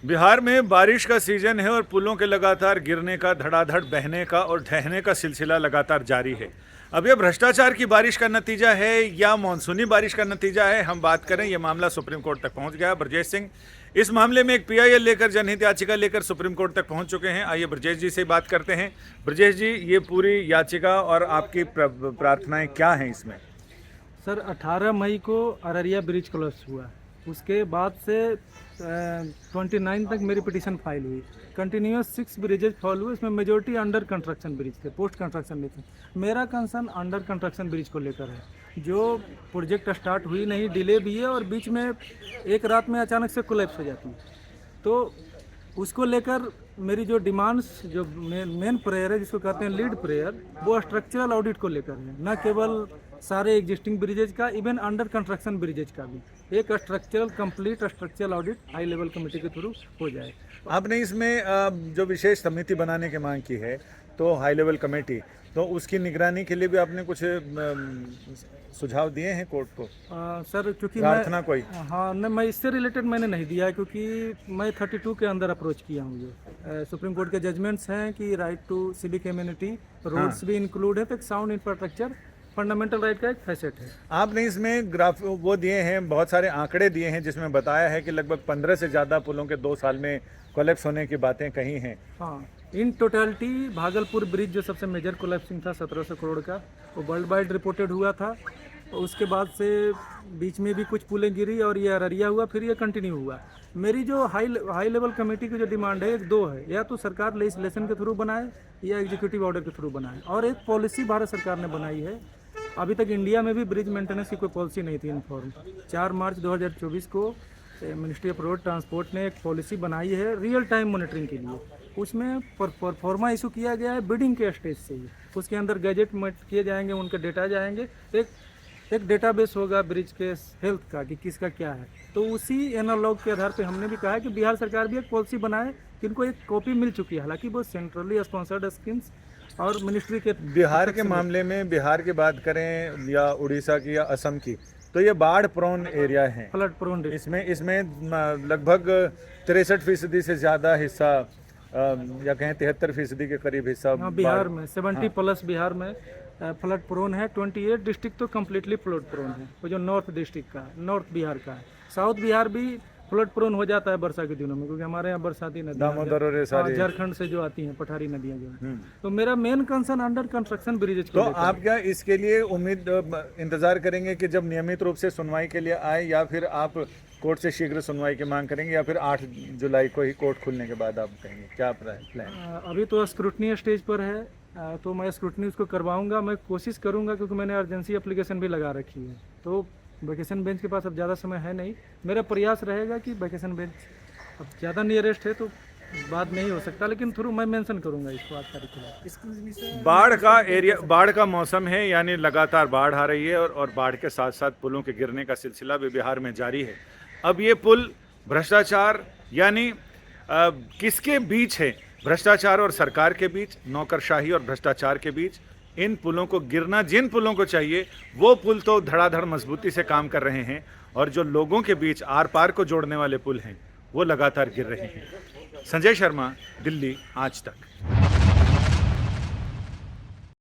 बिहार में बारिश का सीजन है और पुलों के लगातार गिरने का, धड़ाधड़ बहने का और ढहने का सिलसिला लगातार जारी है। अब यह भ्रष्टाचार की बारिश का नतीजा है या मानसूनी बारिश का नतीजा है, हम बात करें। यह मामला सुप्रीम कोर्ट तक पहुंच गया। ब्रजेश सिंह इस मामले में एक पीआईएल लेकर, जनहित याचिका लेकर सुप्रीम कोर्ट तक पहुंच चुके हैं। आइए ब्रजेश जी से बात करते हैं। ब्रजेश जी, ये पूरी याचिका और आपकी प्रार्थनाएं क्या हैं इसमें? सर 18 मई को अररिया ब्रिज क्लोज हुआ, उसके बाद से 29 तक मेरी पिटीशन फाइल हुई। कंटिन्यूस 6 ब्रिजेज फॉल हुए, इसमें मेजोरिटी अंडर कंस्ट्रक्शन ब्रिज थे, पोस्ट कंस्ट्रक्शन ब्रिज थे। मेरा कंसर्न अंडर कंस्ट्रक्शन ब्रिज को लेकर है, जो प्रोजेक्ट स्टार्ट हुई नहीं, डिले भी है और बीच में एक रात में अचानक से कोलैप्स हो जाती है। तो उसको लेकर मेरी जो डिमांड्स, जो मेन प्रेयर है जिसको कहते हैं लीड प्रेयर, वो स्ट्रक्चरल ऑडिट को लेकर है, न केवल सारे एग्जिस्टिंग ब्रिजेज का, इवन अंडर कंस्ट्रक्शन ब्रिजेज का भी एक structural complete structural audit high level committee के थ्रू हो जाए। आपने इसमें जो विशेष समिति बनाने की मांग की है, तो हाई लेवल कमेटी, तो उसकी निगरानी के लिए भी आपने कुछ सुझाव दिए हैं कोर्ट को? सर चूँकि प्रार्थना कोई? हाँ नहीं, मैं इससे रिलेटेड मैंने नहीं दिया है, क्योंकि मैं 32 के अंदर अप्रोच किया हूँ। ये सुप्रीम कोर्ट के जजमेंट्स हैं कि right to civic immunity, roads भी इंक्लूड है, तो एक साउंड इंफ्रास्ट्रक्चर फंडामेंटल राइट का एक फैसेट है। आपने इसमें ग्राफ वो दिए हैं, बहुत सारे आंकड़े दिए हैं, जिसमें बताया है कि लगभग 15 से ज़्यादा पुलों के 2 साल में कोलैप्स होने की बातें कही हैं। हाँ, इन टोटलिटी भागलपुर ब्रिज जो सबसे मेजर कोलैप्सिंग था 1700 करोड़ का, वो वर्ल्ड वाइड रिपोर्टेड हुआ था। और उसके बाद से बीच में भी कुछ पुलें गिरी और ये अररिया हुआ, फिर ये कंटिन्यू हुआ। मेरी जो हाई लेवल कमेटी की जो डिमांड है, एक दो है, या तो सरकार लेजिस्लेशन के थ्रू बनाए या एग्जीक्यूटिव ऑर्डर के थ्रू बनाए। और एक पॉलिसी भारत सरकार ने बनाई है। अभी तक इंडिया में भी ब्रिज मेंटेनेंस की कोई पॉलिसी नहीं थी इनफॉर्म। 4 मार्च 2024 को मिनिस्ट्री ऑफ रोड ट्रांसपोर्ट ने एक पॉलिसी बनाई है रियल टाइम मॉनिटरिंग के लिए। उसमें परफॉर्मा इशू किया गया है बिडिंग के स्टेज से ही, उसके अंदर गैजेट किए जाएंगे, उनके डेटा जाएंगे, एक डेटाबेस होगा ब्रिज के हेल्थ का कि किसका क्या है। तो उसी एनालॉग के आधार पे हमने भी कहा है कि बिहार सरकार भी एक पॉलिसी बनाए, जिनको एक कॉपी मिल चुकी है, हालांकि वो सेंट्रली स्पॉन्सर्ड स्कीम्स और मिनिस्ट्री के। बिहार के मामले में, बिहार की बात करें या उड़ीसा की या असम की, तो ये बाढ़ प्रोन एरिया है, फ्लड प्रोन। इसमें लगभग 63% से ज़्यादा हिस्सा, या कहें 73% के करीब हिस्सा बिहार में 70 प्लस बिहार में फ्लड प्रोन है। 28 डिस्ट्रिक्ट तो कम्प्लीटली फ्लड प्रोन है, वो जो नॉर्थ डिस्ट्रिक्ट का, नॉर्थ बिहार का है। साउथ बिहार भी फ्लड प्रोन हो जाता है वर्षा के दिनों में, क्योंकि हमारे यहाँ बरसाती नदियाँ झारखंड से जो आती हैं, पठारी नदियाँ जो हैं। तो मेरा main concern under construction bridges. तो आप क्या इसके लिए इंतजार करेंगे कि जब नियमित रूप से सुनवाई के लिए आए, या फिर आप कोर्ट से शीघ्र सुनवाई की मांग करेंगे, या फिर 8 जुलाई को ही कोर्ट खुलने के बाद आप कहेंगे? क्या प्लान? अभी तो स्क्रूटनी स्टेज पर है, तो मैं स्क्रूटनी उसको करवाऊंगा। मैं कोशिश करूंगा, क्योंकि मैंने अर्जेंसी एप्लीकेशन भी लगा रखी है। तो वैकेशन बेंच के पास अब ज़्यादा समय है नहीं, मेरा प्रयास रहेगा कि वैकेशन बेंच अब ज़्यादा नियरेस्ट है तो बाद में ही हो सकता, लेकिन थ्रू मैं मेंशन करूंगा इसको 8 तारीख को। बाढ़ का एरिया, बाढ़ का मौसम है, यानी लगातार बाढ़ आ रही है और बाढ़ के साथ साथ पुलों के गिरने का सिलसिला भी बिहार में जारी है। अब ये पुल भ्रष्टाचार, यानी किसके बीच है? भ्रष्टाचार और सरकार के बीच, नौकरशाही और भ्रष्टाचार के बीच। इन पुलों को गिरना, जिन पुलों को चाहिए वो पुल तो धड़ाधड़ मजबूती से काम कर रहे हैं, और जो लोगों के बीच आर पार को जोड़ने वाले पुल हैं वो लगातार गिर रहे हैं। संजय शर्मा, दिल्ली, आज तक।